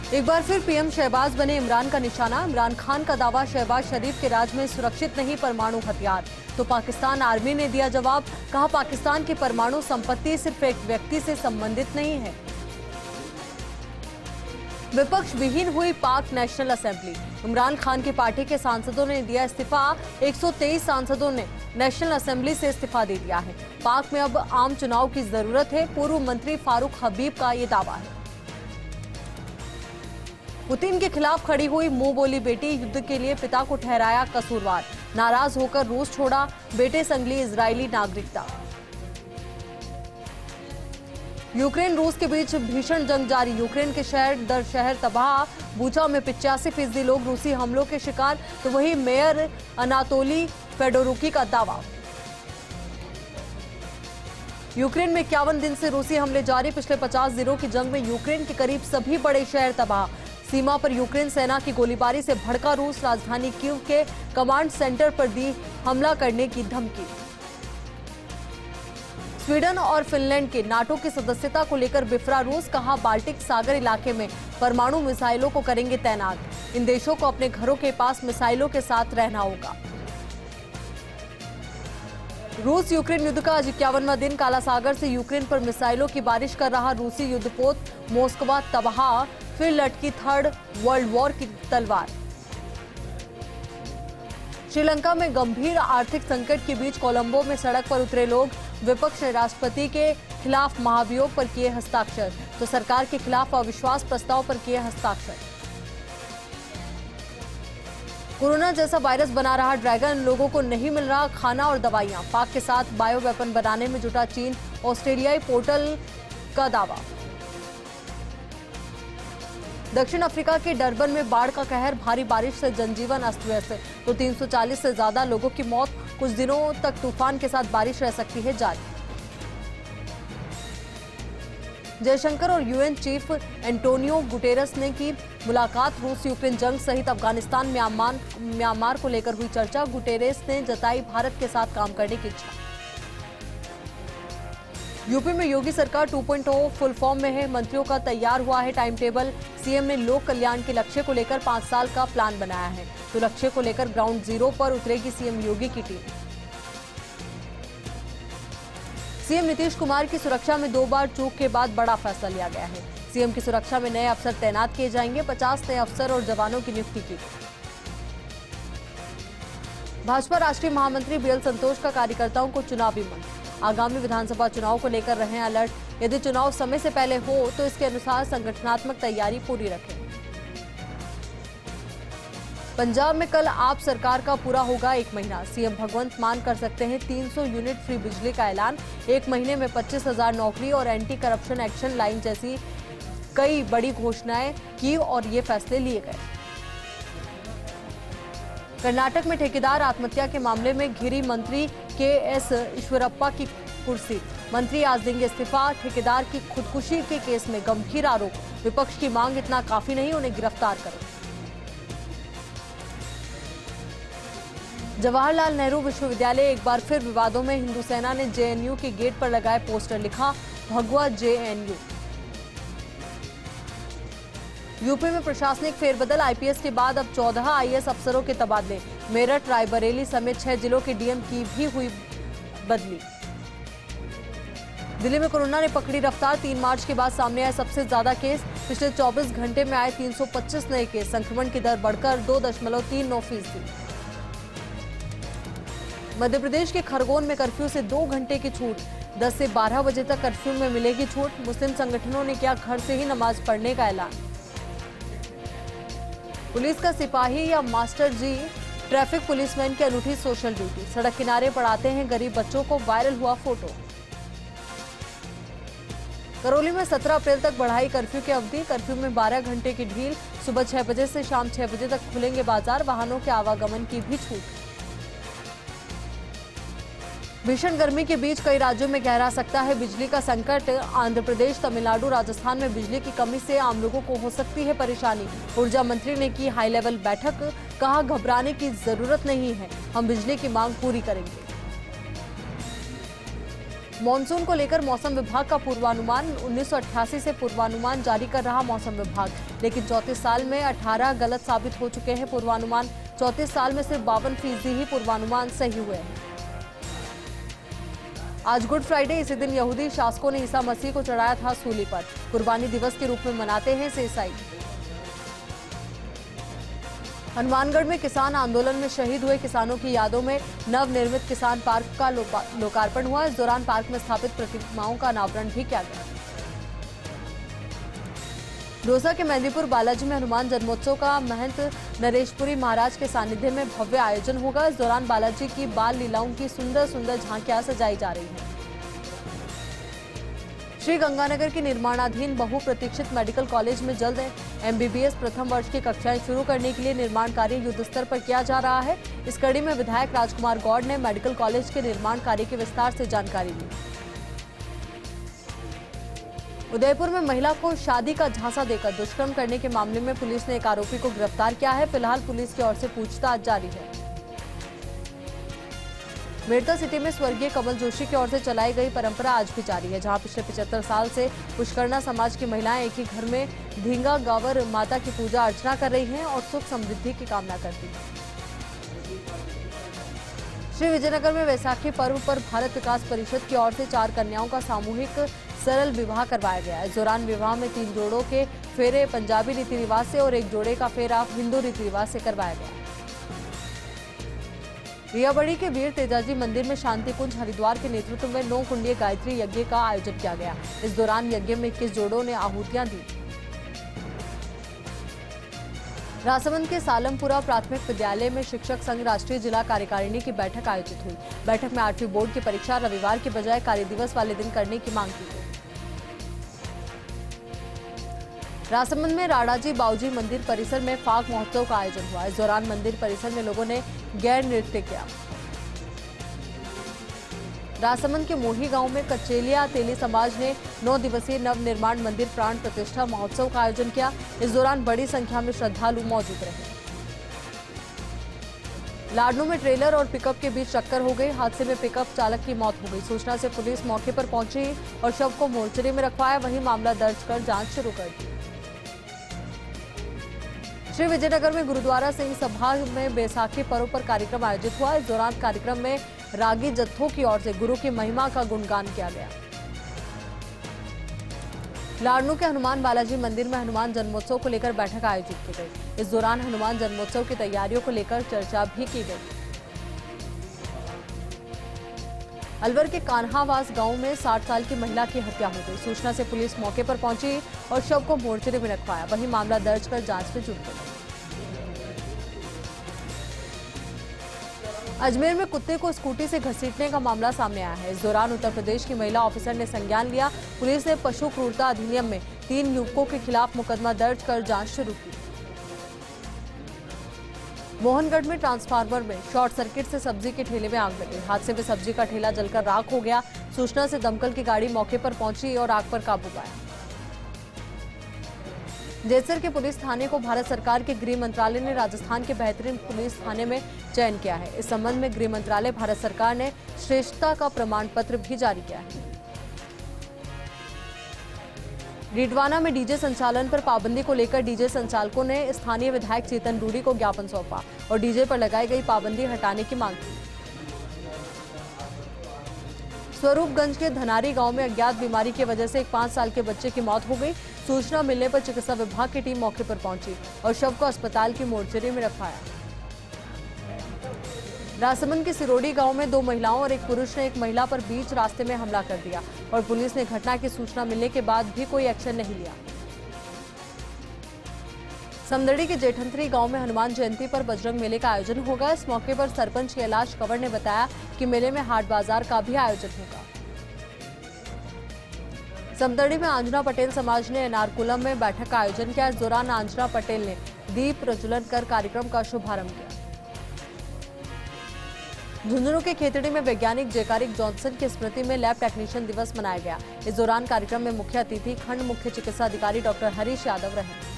एक बार फिर पीएम शहबाज बने इमरान का निशाना। इमरान खान का दावा, शहबाज शरीफ के राज में सुरक्षित नहीं परमाणु हथियार। तो पाकिस्तान आर्मी ने दिया जवाब, कहा पाकिस्तान की परमाणु संपत्ति सिर्फ एक व्यक्ति से संबंधित नहीं है। विपक्ष विहीन हुई पाक नेशनल असेंबली। इमरान खान की पार्टी के सांसदों ने दिया इस्तीफा। 123 सांसदों ने नेशनल असेंबली से इस्तीफा दे दिया है। पाक में अब आम चुनाव की जरूरत है, पूर्व मंत्री फारूक हबीब का ये दावा है। पुतिन के खिलाफ खड़ी हुई मुंह बोली बेटी, युद्ध के लिए पिता को ठहराया कसूरवार। नाराज होकर रूस छोड़ा, बेटे संग ली इजरायली नागरिकता। यूक्रेन रूस के बीच भीषण जंग जारी। यूक्रेन के शहर दर शहर तबाह। बूचा में 85% लोग रूसी हमलों के शिकार। तो वही मेयर अनातोली फेडोरुकी का दावा। यूक्रेन में 51 दिन से रूसी हमले जारी। पिछले 50 दिनों की जंग में यूक्रेन के करीब सभी बड़े शहर तबाह। सीमा पर यूक्रेन सेना की गोलीबारी से भड़का रूस। राजधानी कीव के कमांड सेंटर पर दी हमला करने की धमकी। स्वीडन और फिनलैंड के नाटो की सदस्यता को लेकर बिफरा रूस, कहा बाल्टिक सागर इलाके में परमाणु मिसाइलों को करेंगे तैनात। इन देशों को अपने घरों के पास मिसाइलों के साथ रहना होगा। रूस यूक्रेन युद्ध का आज 51वां दिन। काला सागर से यूक्रेन पर मिसाइलों की बारिश कर रहा रूसी युद्धपोत। मॉस्को तबाह, फिर लटकी थर्ड वर्ल्ड वॉर की तलवार। श्रीलंका में गंभीर आर्थिक संकट के बीच कोलंबो में सड़क पर उतरे लोग। विपक्ष ने राष्ट्रपति के खिलाफ महाभियोग पर किए हस्ताक्षर। तो सरकार के खिलाफ अविश्वास प्रस्ताव पर किए हस्ताक्षर। कोरोना जैसा वायरस बना रहा ड्रैगन, लोगों को नहीं मिल रहा खाना और दवाइयां। पाक के साथ बायो वेपन बनाने में जुटा चीन। ऑस्ट्रेलियाई पोर्टल का दावा। दक्षिण अफ्रीका के डरबन में बाढ़ का कहर, भारी बारिश से जनजीवन अस्त व्यस्त। तो 340 से ज्यादा लोगों की मौत। कुछ दिनों तक तूफान के साथ बारिश रह सकती है जारी। जयशंकर और यूएन चीफ एंटोनियो गुटेरस ने की मुलाकात। रूस यूक्रेन जंग सहित अफगानिस्तान म्यांमार को लेकर हुई चर्चा। गुटेरेस ने जताई भारत के साथ काम करने की इच्छा। यूपी में योगी सरकार 2.0 फुल फॉर्म में है। मंत्रियों का तैयार हुआ है टाइम टेबल। सीएम ने लोक कल्याण के लक्ष्य को लेकर 5 साल का प्लान बनाया है। तो लक्ष्य को लेकर ग्राउंड जीरो पर उतरेगी सीएम योगी की टीम। सीएम नीतीश कुमार की सुरक्षा में 2 बार चूक के बाद बड़ा फैसला लिया गया है। सीएम की सुरक्षा में नए अफसर तैनात किए जाएंगे। 50 नए अफसर और जवानों की नियुक्ति की गई। भाजपा राष्ट्रीय महामंत्री बीएल संतोष का कार्यकर्ताओं को चुनावी मंत्र। आगामी विधानसभा चुनाव को लेकर रहें अलर्ट। यदि चुनाव समय से पहले हो तो इसके अनुसार संगठनात्मक तैयारी पूरी रखें। पंजाब में कल आप सरकार का पूरा होगा 1 महीना। सीएम भगवंत मान कर सकते हैं 300 यूनिट फ्री बिजली का ऐलान। 1 महीने में 25,000 नौकरी और एंटी करप्शन एक्शन लाइन जैसी कई बड़ी घोषणाएं की और ये फैसले लिए गए। कर्नाटक में ठेकेदार आत्महत्या के मामले में घिरी मंत्री के.एस. ईश्वरप्पा की कुर्सी। मंत्री आज देंगे इस्तीफा। ठेकेदार की खुदकुशी के केस में गंभीर आरोप। विपक्ष की मांग इतना काफी नहीं, उन्हें गिरफ्तार करो। जवाहरलाल नेहरू विश्वविद्यालय एक बार फिर विवादों में। हिंदू सेना ने जेएनयू के गेट पर लगाए पोस्टर, लिखा भगवा जेएनयू। यूपी में प्रशासनिक फेरबदल। आईपीएस के बाद अब 14 आईएएस अफसरों के तबादले। मेरठ, रायबरेली समेत 6 जिलों के डीएम की भी हुई बदली। दिल्ली में कोरोना ने पकड़ी रफ्तार। 3 मार्च के बाद सामने आए सबसे ज्यादा केस। पिछले 24 घंटे में आए 325 नए केस। संक्रमण की दर बढ़कर 2.39%। मध्य प्रदेश के खरगोन में कर्फ्यू से 2 घंटे की छूट। 10 से 12 बजे तक कर्फ्यू में मिलेगी छूट। मुस्लिम संगठनों ने किया घर से ही नमाज पढ़ने का ऐलान। पुलिस का सिपाही या मास्टर जी, ट्रैफिक पुलिसमैन की अनूठी सोशल ड्यूटी। सड़क किनारे पढ़ाते हैं गरीब बच्चों को, वायरल हुआ फोटो। करौली में 17 अप्रैल तक बढ़ाई कर्फ्यू की अवधि। कर्फ्यू में 12 घंटे की ढील। सुबह 6 बजे से शाम 6 बजे तक खुलेंगे बाजार। वाहनों के आवागमन की भी छूट। भीषण गर्मी के बीच कई राज्यों में गहरा सकता है बिजली का संकट। आंध्र प्रदेश, तमिलनाडु, राजस्थान में बिजली की कमी से आम लोगों को हो सकती है परेशानी। ऊर्जा मंत्री ने की हाई लेवल बैठक। कहा घबराने की जरूरत नहीं है, हम बिजली की मांग पूरी करेंगे। मॉनसून को लेकर मौसम विभाग का पूर्वानुमान। 1988 से पूर्वानुमान जारी कर रहा मौसम विभाग, लेकिन 34 साल में 18 गलत साबित हो चुके हैं पूर्वानुमान। 34 साल में सिर्फ 52% ही पूर्वानुमान सही हुए हैं। आज गुड फ्राइडे, इसी दिन यहूदी शासकों ने ईसा मसीह को चढ़ाया था सूली पर। कुर्बानी दिवस के रूप में मनाते हैं इसे ईसाई। हनुमानगढ़ में किसान आंदोलन में शहीद हुए किसानों की यादों में नवनिर्मित किसान पार्क का लोकार्पण हुआ। इस दौरान पार्क में स्थापित प्रतिमाओं का अनावरण भी किया गया। दौसा के मेहंदीपुर बालाजी में हनुमान जन्मोत्सव का महंत नरेशपुरी महाराज के सानिध्य में भव्य आयोजन होगा। इस दौरान बालाजी की बाल लीलाओं की सुंदर सुंदर झांकियां सजाई जा रही हैं। श्री गंगानगर के निर्माणाधीन बहुप्रतीक्षित मेडिकल कॉलेज में जल्द MBBS प्रथम वर्ष की कक्षाएं शुरू करने के लिए निर्माण कार्य युद्ध स्तर पर किया जा रहा है। इस कड़ी में विधायक राजकुमार गौड़ ने मेडिकल कॉलेज के निर्माण कार्य की विस्तार से जानकारी दी। उदयपुर में महिला को शादी का झांसा देकर दुष्कर्म करने के मामले में पुलिस ने एक आरोपी को गिरफ्तार किया है। फिलहाल पुलिस की ओर से पूछताछ जारी है। मेड़ता सिटी में स्वर्गीय कमल जोशी की ओर से चलाई गई परंपरा आज भी जारी है, जहां पिछले 75 साल से पुष्करना समाज की महिलाएं एक ही घर में धींगा गावर माता की पूजा अर्चना कर रही हैं और सुख समृद्धि की कामना करती हैं। श्री विजयनगर में वैसाखी पर्व पर भारत विकास परिषद की ओर से 4 कन्याओं का सामूहिक सरल विवाह करवाया गया। इस दौरान विवाह में 3 जोड़ों के फेरे पंजाबी रीति रिवाज से और 1 जोड़े का फेरा हिंदू रीति रिवाज से करवाया गया। रियाबड़ी के वीर तेजाजी मंदिर में शांति कुंज हरिद्वार के नेतृत्व में 9 कुंडीय गायत्री यज्ञ का आयोजन किया गया। इस दौरान यज्ञ में 21 जोड़ों ने आहुतियां दी। राजसमंद के सालमपुरा प्राथमिक विद्यालय में शिक्षक संघ राष्ट्रीय जिला कार्यकारिणी की बैठक आयोजित हुई। बैठक में 8वीं बोर्ड की परीक्षा रविवार के बजाय कार्य दिवस वाले दिन करने की मांग की गई। राजसमंद में राडाजी बाऊजी मंदिर परिसर में फाग महोत्सव का आयोजन हुआ। इस दौरान मंदिर परिसर में लोगों ने गैर नृत्य किया। राजसमंद के मोही गांव में कचेलिया तेली समाज ने 9 दिवसीय नवनिर्माण मंदिर प्राण प्रतिष्ठा महोत्सव का आयोजन किया। इस दौरान बड़ी संख्या में श्रद्धालु मौजूद रहे। लाडनू में ट्रेलर और पिकअप के बीच टक्कर हो गई। हादसे में पिकअप चालक की मौत हो गई। सूचना से पुलिस मौके पर पहुंची और शव को मोर्चरी में रखवाया। वहीं मामला दर्ज कर जांच शुरू कर दी। श्री विजयनगर में गुरुद्वारा सिंह सभा में बैसाखी पर्व पर कार्यक्रम आयोजित हुआ। इस दौरान कार्यक्रम में रागी जत्थों की ओर से गुरु की महिमा का गुणगान किया गया। लाडनू के हनुमान बालाजी मंदिर में हनुमान जन्मोत्सव को लेकर बैठक आयोजित की गई। इस दौरान हनुमान जन्मोत्सव की तैयारियों को लेकर चर्चा भी की गई। अलवर के कान्हावास गांव में 60 साल की महिला की हत्या हो गई। सूचना से पुलिस मौके पर पहुंची और शव को मोर्चरी में रखवाया। वहीं मामला दर्ज कर जांच में जुट गई। अजमेर में कुत्ते को स्कूटी से घसीटने का मामला सामने आया है। इस दौरान उत्तर प्रदेश की महिला ऑफिसर ने संज्ञान लिया। पुलिस ने पशु क्रूरता अधिनियम में 3 युवकों के खिलाफ मुकदमा दर्ज कर जांच शुरू की। मोहनगढ़ में ट्रांसफार्मर में शॉर्ट सर्किट से सब्जी के ठेले में आग लगी। हादसे में सब्जी का ठेला जलकर राख हो गया। सूचना से दमकल की गाड़ी मौके पर पहुंची और आग पर काबू पाया। जैसर के पुलिस थाने को भारत सरकार के गृह मंत्रालय ने राजस्थान के बेहतरीन पुलिस थाने में चयन किया है। इस संबंध में गृह मंत्रालय भारत सरकार ने श्रेष्ठता का प्रमाण पत्र भी जारी किया है। डीडवाना में डीजे संचालन पर पाबंदी को लेकर डीजे संचालकों ने स्थानीय विधायक चेतन रूडी को ज्ञापन सौंपा और डीजे पर लगाई गई पाबंदी हटाने की मांग की। स्वरूपगंज के धनारी गांव में अज्ञात बीमारी की वजह से एक 5 साल के बच्चे की मौत हो गई। सूचना मिलने पर चिकित्सा विभाग की टीम मौके पर पहुंची और शव को अस्पताल की मोर्चरी में रखवाया। राजसमंद के सिरोड़ी गांव में 2 महिलाओं और एक पुरुष ने एक महिला पर बीच रास्ते में हमला कर दिया और पुलिस ने घटना की सूचना मिलने के बाद भी कोई एक्शन नहीं लिया। समदड़ी के जेठंतरी गांव में हनुमान जयंती पर बजरंग मेले का आयोजन होगा। इस मौके पर सरपंच कैलाश कंवर ने बताया कि मेले में हाट बाजार का भी आयोजन होगा। समदड़ी में आंजना पटेल समाज ने एनारकुलम में बैठक का आयोजन किया। इस दौरान आंजना पटेल ने दीप प्रज्वलन कर कार्यक्रम का शुभारंभ किया। झुंझुनू के खेतड़ी में वैज्ञानिक जयकारिक जॉनसन की स्मृति में लैब टेक्नीशियन दिवस मनाया गया। इस दौरान कार्यक्रम में मुख्य अतिथि खंड मुख्य चिकित्सा अधिकारी डॉक्टर हरीश यादव रहे।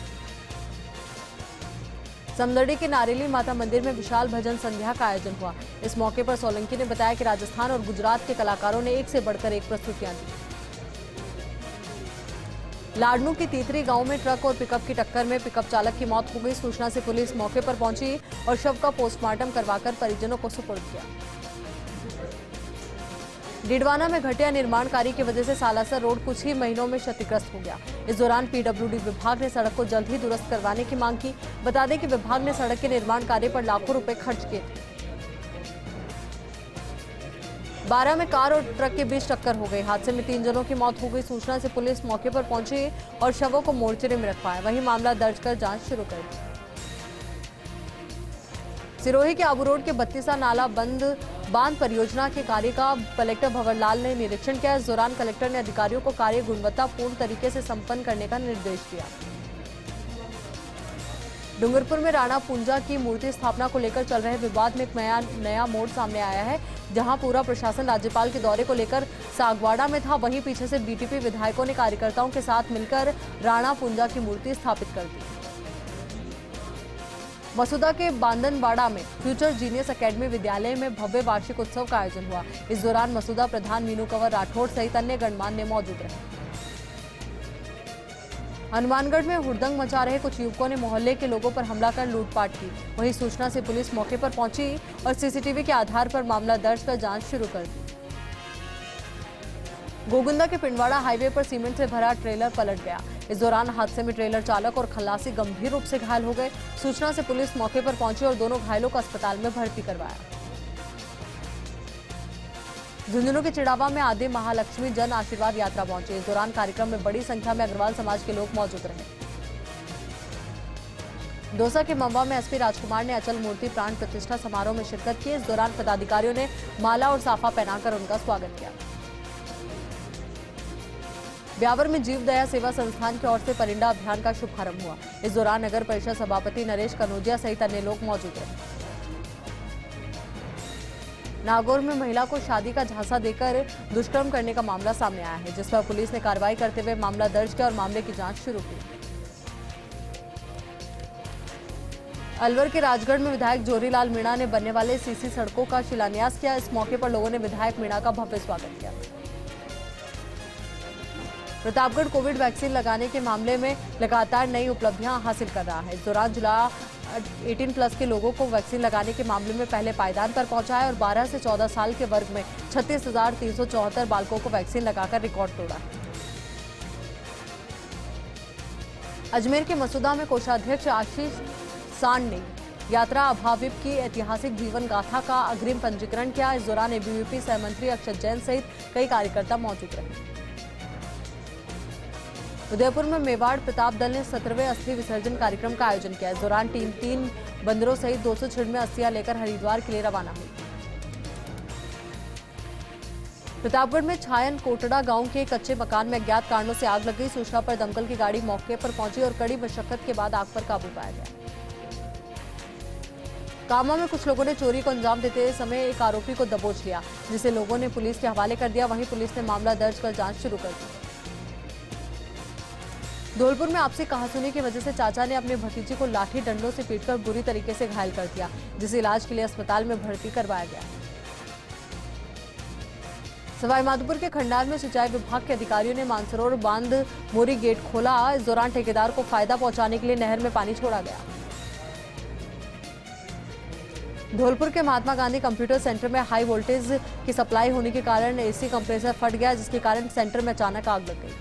समदड़ी के नारेली माता मंदिर में विशाल भजन संध्या का आयोजन हुआ। इस मौके पर सोलंकी ने बताया कि राजस्थान और गुजरात के कलाकारों ने एक से बढ़कर एक प्रस्तुतियां दी। लाडनू की तीतरी गांव में ट्रक और पिकअप की टक्कर में पिकअप चालक की मौत हो गई। सूचना से पुलिस मौके पर पहुंची और शव का पोस्टमार्टम करवाकर परिजनों को सुपुर्द किया। डिडवाना में घटिया निर्माण कार्य की वजह से सालासर रोड कुछ ही महीनों में क्षतिग्रस्त हो गया। इस दौरान पीडब्ल्यूडी विभाग ने सड़क को जल्द ही दुरुस्त करवाने की मांग की। बता दें कि विभाग ने सड़क के निर्माण कार्य पर लाखों रुपए खर्च किए थे। 12 में कार और ट्रक के बीच टक्कर हो गई। हादसे में 3 जनों की मौत हो गई। सूचना से पुलिस मौके पर पहुंची और शवों को मोर्चरी में रखवाया। वहीं मामला दर्ज कर जांच शुरू कर दी। सिरोही के आबू रोड के 32 नाला बांध परियोजना के कार्य का कलेक्टर भंवरलाल ने निरीक्षण किया। इस दौरान कलेक्टर ने अधिकारियों को कार्य गुणवत्तापूर्ण तरीके से संपन्न करने का निर्देश दिया। डूंगरपुर में राणा पूंजा की मूर्ति स्थापना को लेकर चल रहे विवाद में एक नया मोड़ सामने आया है। जहां पूरा प्रशासन राज्यपाल के दौरे को लेकर सागवाड़ा में था, वहीं पीछे से बीटीपी विधायकों ने कार्यकर्ताओं के साथ मिलकर राणा पूंजा की मूर्ति स्थापित कर दी। मसूदा के बांदनवाड़ा में फ्यूचर जीनियस एकेडमी विद्यालय में भव्य वार्षिक उत्सव का आयोजन हुआ। इस दौरान मसूदा प्रधान मीनू कंवर राठौड़ सहित अन्य गणमान्य मौजूद रहे। हनुमानगढ़ में हुड़दंग मचा रहे कुछ युवकों ने मोहल्ले के लोगों पर हमला कर लूटपाट की। वहीं सूचना से पुलिस मौके पर पहुंची और सीसीटीवी के आधार पर मामला दर्ज कर जांच शुरू कर दी। गोगुंदा के पिंडवाड़ा हाईवे पर सीमेंट से भरा ट्रेलर पलट गया। इस दौरान हादसे में ट्रेलर चालक और खलासी गंभीर रूप से घायल हो गए। सूचना से पुलिस मौके पर पहुंची और दोनों घायलों को अस्पताल में भर्ती करवाया। झुंझुनू के चिड़ावा में आदि महालक्ष्मी जन आशीर्वाद यात्रा पहुंची। इस दौरान कार्यक्रम में बड़ी संख्या में अग्रवाल समाज के लोग मौजूद रहे। दौसा के मम्बा में एसपी राजकुमार ने अचल मूर्ति प्राण प्रतिष्ठा समारोह में शिरकत की। इस दौरान पदाधिकारियों ने माला और साफा पहनाकर उनका स्वागत किया। ब्यावर में जीव दया सेवा संस्थान की ओर से परिंदा अभियान का शुभारंभ हुआ। इस दौरान नगर परिषद सभापति नरेश कनौजिया सहित अन्य लोग मौजूद रहे। नागौर में महिला को शादी का झांसा देकर दुष्कर्म करने का मामला सामने आया है, जिस पर पुलिस ने कार्रवाई करते हुए मामला दर्ज किया और मामले की जांच शुरू की। अलवर के राजगढ़ में विधायक जोरीलाल मीणा ने बनने वाले सीसी सड़कों का शिलान्यास किया। इस मौके पर लोगों ने विधायक मीणा का भव्य स्वागत किया। प्रतापगढ़ कोविड वैक्सीन लगाने के मामले में लगातार नई उपलब्धियां हासिल कर रहा है। इस दौरान जिला 18+ के लोगों को वैक्सीन लगाने के मामले में पहले पायदान पर पहुंचा है और 12 से 14 साल के वर्ग में 36,374 बालकों को वैक्सीन लगाकर रिकॉर्ड तोड़ा है। अजमेर के मसूदा में कोषाध्यक्ष आशीष सांड ने यात्रा अभाविप की ऐतिहासिक जीवन गाथा का अग्रिम पंजीकरण किया। इस दौरान एबीवीपी सहमंत्री अक्षत जैन सहित कई कार्यकर्ता मौजूद रहे। उदयपुर में मेवाड़ प्रताप दल ने 17वें अस्थि विसर्जन कार्यक्रम का आयोजन किया। इस दौरान टीम 3 बंदरों सहित 296 अस्थियां लेकर हरिद्वार के लिए रवाना हुई। प्रतापगढ़ में छायन कोटड़ा गांव के कच्चे मकान में अज्ञात कारणों से आग लग गई। सूचना पर दमकल की गाड़ी मौके पर पहुंची और कड़ी मशक्कत के बाद आग पर काबू पाया गया। कामा में कुछ लोगों ने चोरी को अंजाम देते समय एक आरोपी को दबोच लिया, जिसे लोगों ने पुलिस के हवाले कर दिया। वहीं पुलिस ने मामला दर्ज कर जांच शुरू कर दी। धौलपुर में आपसी कहासुनी की वजह से चाचा ने अपने भतीजे को लाठी डंडों से पीटकर बुरी तरीके से घायल कर दिया, जिसे इलाज के लिए अस्पताल में भर्ती करवाया गया। सवाईमाधोपुर के खंडार में सिंचाई विभाग के अधिकारियों ने मानसरोवर बांध मोरी गेट खोला। इस दौरान ठेकेदार को फायदा पहुंचाने के लिए नहर में पानी छोड़ा गया। धौलपुर के महात्मा गांधी कंप्यूटर सेंटर में हाई वोल्टेज की सप्लाई होने के कारण एसी कंप्रेसर फट गया, जिसके कारण सेंटर में अचानक आग लग गई।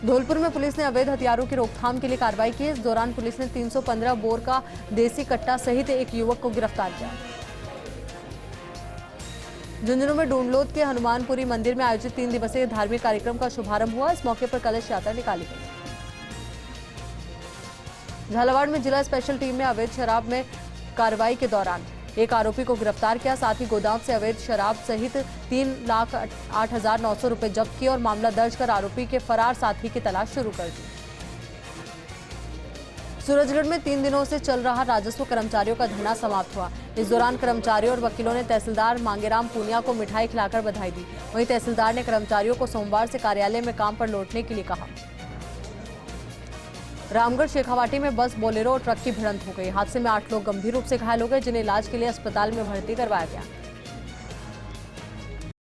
धौलपुर में पुलिस ने अवैध हथियारों की रोकथाम के लिए कार्रवाई की। इस दौरान पुलिस ने 315 बोर का देसी कट्टा सहित एक युवक को गिरफ्तार किया। झुंझुनू में डूंडलोद के हनुमानपुरी मंदिर में आयोजित 3 दिवसीय धार्मिक कार्यक्रम का शुभारंभ हुआ। इस मौके पर कलश यात्रा निकाली गई। झालावाड़ में जिला स्पेशल टीम ने अवैध शराब में कार्रवाई के दौरान एक आरोपी को गिरफ्तार किया। साथ ही गोदाम से अवैध शराब सहित 3,08,900 रुपए जब्त किए और मामला दर्ज कर आरोपी के फरार साथी की तलाश शुरू कर दी। सूरजगढ़ में 3 दिनों से चल रहा राजस्व कर्मचारियों का धरना समाप्त हुआ। इस दौरान कर्मचारियों और वकीलों ने तहसीलदार मांगेराम पूनिया को मिठाई खिलाकर बधाई दी। वहीं तहसीलदार ने कर्मचारियों को सोमवार से कार्यालय में काम पर लौटने के लिए कहा। रामगढ़ शेखावाटी में बस, बोलेरो और ट्रक की भिड़ंत हो गई। हादसे में 8 लोग गंभीर रूप से घायल हो गए, जिन्हें इलाज के लिए अस्पताल में भर्ती करवाया गया।